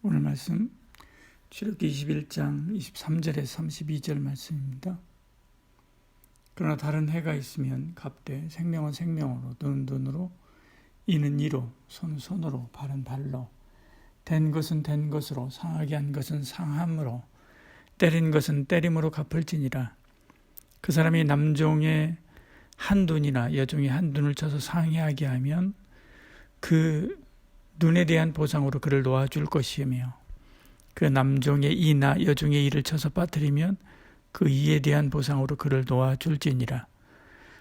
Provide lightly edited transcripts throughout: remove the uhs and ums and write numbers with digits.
오늘 말씀 출애굽기 21장 23절에서 32절 말씀입니다. 그러나 다른 해가 있으면 갑되 생명은 생명으로 눈은 눈으로 이는 이로 손은 손으로 발은 발로 된 것은 된 것으로 상하게 한 것은 상함으로 때린 것은 때림으로 갚을지니라. 그 사람이 남종의 한 눈이나 여종의 한 눈을 쳐서 상해하게 하면 그 눈에 대한 보상으로 그를 놓아줄 것이며 그 남종의 이나 여종의 이를 쳐서 빠뜨리면 그 이에 대한 보상으로 그를 놓아줄지니라.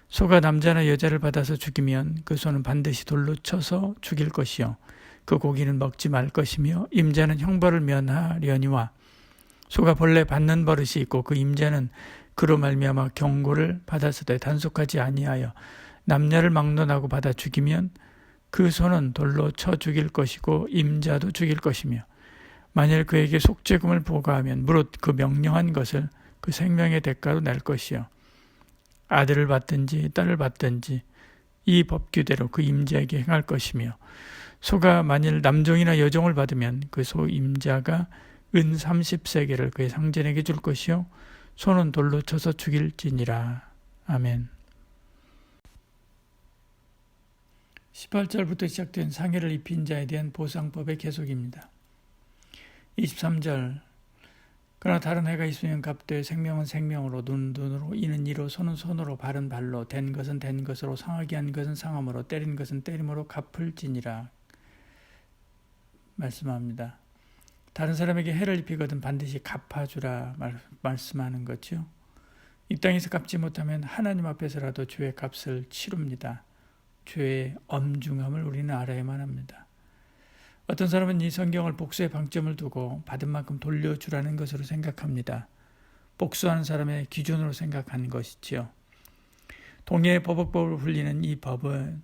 소가 남자나 여자를 받아서 죽이면 그 소는 반드시 돌로 쳐서 죽일 것이요 그 고기는 먹지 말 것이며 임자는 형벌을 면하려니와 소가 본래 받는 버릇이 있고 그 임자는 그로 말미암아 경고를 받았으되 단속하지 아니하여 남녀를 막론하고 받아 죽이면 그 소는 돌로 쳐 죽일 것이고 임자도 죽일 것이며 만일 그에게 속죄금을 부과하면 무릇 그 명령한 것을 그 생명의 대가로 낼 것이요 아들을 받든지 딸을 받든지 이 법규대로 그 임자에게 행할 것이며 소가 만일 남종이나 여종을 받으면 그 소 임자가 은 30세겔을 그의 상전에게 줄 것이요 소는 돌로 쳐서 죽일지니라. 아멘. 18절부터 시작된 상해를 입힌 자에 대한 보상법의 계속입니다. 23절 그러나 다른 해가 있으면 갚되 생명은 생명으로 눈은 눈으로 이는 이로 손은 손으로 발은 발로 된 것은 된 것으로 상하게 한 것은 상함으로 때린 것은 때림으로 갚을지니라 말씀합니다. 다른 사람에게 해를 입히거든 반드시 갚아주라 말씀하는 거죠. 이 땅에서 갚지 못하면 하나님 앞에서라도 죄의 값을 치릅니다. 죄의 엄중함을 우리는 알아야만 합니다. 어떤 사람은 이 성경을 복수의 방점을 두고 받은 만큼 돌려주라는 것으로 생각합니다. 복수하는 사람의 기준으로 생각하는 것이지요. 동해의 보복법을 불리는 이 법은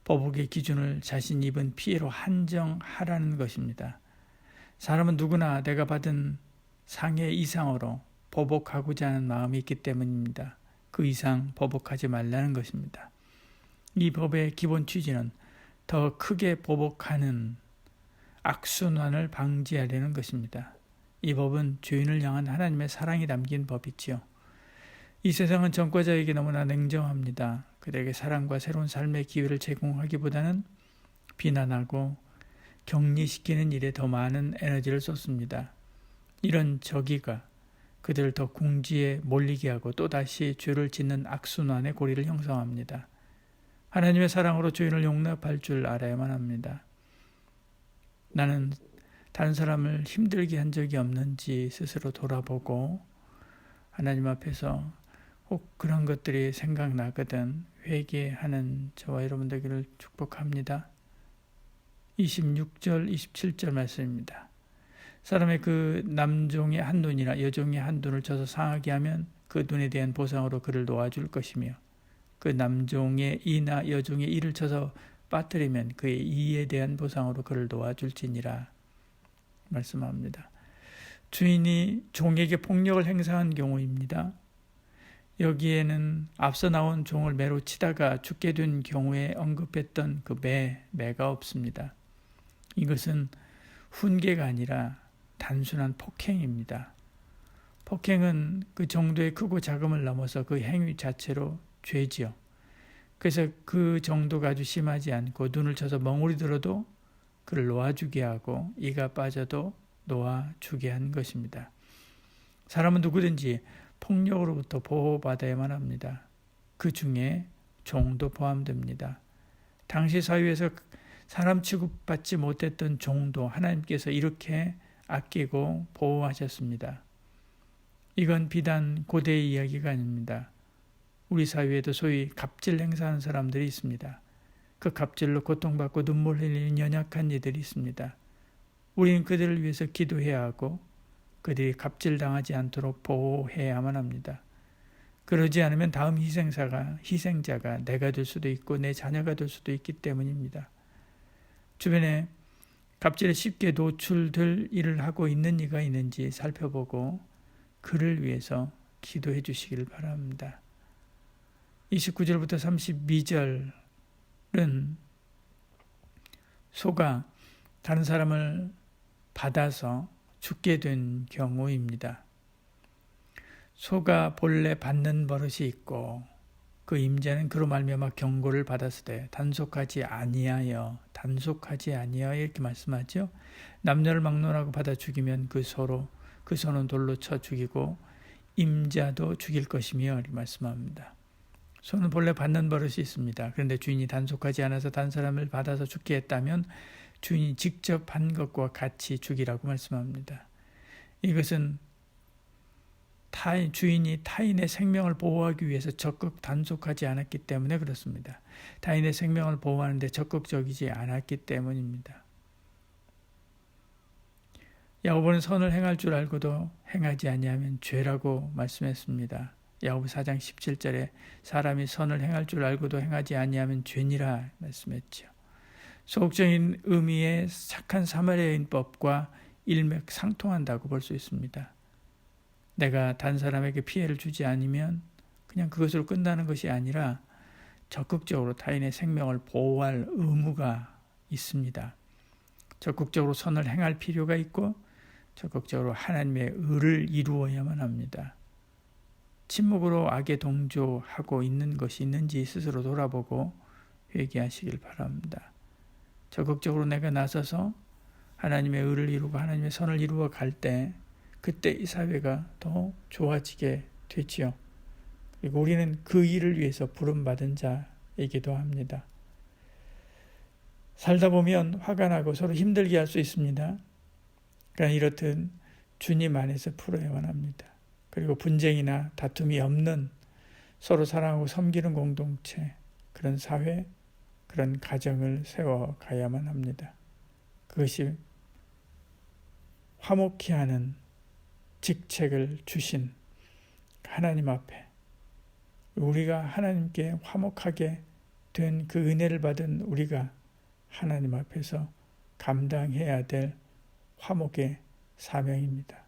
보복의 기준을 자신이 입은 피해로 한정하라는 것입니다. 사람은 누구나 내가 받은 상해 이상으로 보복하고자 하는 마음이 있기 때문입니다. 그 이상 보복하지 말라는 것입니다. 이 법의 기본 취지는 더 크게 보복하는 악순환을 방지하려는 것입니다. 이 법은 죄인을 향한 하나님의 사랑이 담긴 법이지요. 이 세상은 전과자에게 너무나 냉정합니다. 그들에게 사랑과 새로운 삶의 기회를 제공하기보다는 비난하고 격리시키는 일에 더 많은 에너지를 쏟습니다. 이런 저기가 그들을 더 궁지에 몰리게 하고 또다시 죄를 짓는 악순환의 고리를 형성합니다. 하나님의 사랑으로 죄인을 용납할 줄 알아야만 합니다. 나는 다른 사람을 힘들게 한 적이 없는지 스스로 돌아보고 하나님 앞에서 혹 그런 것들이 생각나거든 회개하는 저와 여러분 되기를 축복합니다. 26절 27절 말씀입니다. 사람의 그 남종의 한 눈이나 여종의 한 눈을 쳐서 상하게 하면 그 눈에 대한 보상으로 그를 놓아줄 것이며 그 남종의 이나 여종의 이를 쳐서 빠뜨리면 그의 이에 대한 보상으로 그를 놓아줄지니라 말씀합니다. 주인이 종에게 폭력을 행사한 경우입니다. 여기에는 앞서 나온 종을 매로 치다가 죽게 된 경우에 언급했던 그 매가 없습니다. 이것은 훈계가 아니라 단순한 폭행입니다. 폭행은 그 정도의 크고 작음을 넘어서 그 행위 자체로 죄지요. 그래서 그 정도가 아주 심하지 않고 눈을 쳐서 멍울이 들어도 그를 놓아주게 하고 이가 빠져도 놓아주게 한 것입니다. 사람은 누구든지 폭력으로부터 보호받아야만 합니다. 그 중에 종도 포함됩니다. 당시 사회에서 사람 취급받지 못했던 종도 하나님께서 이렇게 아끼고 보호하셨습니다. 이건 비단 고대의 이야기가 아닙니다. 우리 사회에도 소위 갑질 행사하는 사람들이 있습니다. 그 갑질로 고통받고 눈물 흘리는 연약한 이들이 있습니다. 우리는 그들을 위해서 기도해야 하고 그들이 갑질당하지 않도록 보호해야만 합니다. 그러지 않으면 다음 희생자가 내가 될 수도 있고 내 자녀가 될 수도 있기 때문입니다. 주변에 갑질에 쉽게 노출될 일을 하고 있는 이가 있는지 살펴보고 그를 위해서 기도해 주시기를 바랍니다. 29절부터 32절은 소가 다른 사람을 받아서 죽게 된 경우입니다. 소가 본래 받는 버릇이 있고 그 임자는 그로 말미암아 경고를 받았으되 단속하지 아니하여 이렇게 말씀하죠. 남녀를 막론하고 받아 죽이면 그 소는 돌로 쳐 죽이고 임자도 죽일 것이며 이렇게 말씀합니다. 소는 본래 받는 버릇이 있습니다. 그런데 주인이 단속하지 않아서 단 사람을 받아서 죽게 했다면 주인이 직접 한 것과 같이 죽이라고 말씀합니다. 이것은 주인이 타인의 생명을 보호하기 위해서 적극 단속하지 않았기 때문에 그렇습니다. 타인의 생명을 보호하는데 적극적이지 않았기 때문입니다. 야고보는 선을 행할 줄 알고도 행하지 아니하면 죄라고 말씀했습니다. 야고보 4장 17절에 사람이 선을 행할 줄 알고도 행하지 아니하면 죄니라 말씀했죠. 소극적인 의미의 착한 사마리아인법과 일맥상통한다고 볼 수 있습니다. 내가 단 사람에게 피해를 주지 않으면 그냥 그것으로 끝나는 것이 아니라 적극적으로 타인의 생명을 보호할 의무가 있습니다. 적극적으로 선을 행할 필요가 있고 적극적으로 하나님의 의를 이루어야만 합니다. 침묵으로 악에 동조하고 있는 것이 있는지 스스로 돌아보고 회개하시길 바랍니다. 적극적으로 내가 나서서 하나님의 의를 이루고 하나님의 선을 이루어 갈 때 그때 이 사회가 더 좋아지게 되지요. 그리고 우리는 그 일을 위해서 부름받은 자이기도 합니다. 살다 보면 화가 나고 서로 힘들게 할 수 있습니다. 그러나 이렇듯 주님 안에서 풀어야만 합니다. 그리고 분쟁이나 다툼이 없는 서로 사랑하고 섬기는 공동체, 그런 사회, 그런 가정을 세워가야만 합니다. 그것이 화목케 하는 직책을 주신 하나님 앞에 우리가 하나님께 화목하게 된 그 은혜를 받은 우리가 하나님 앞에서 감당해야 될 화목의 사명입니다.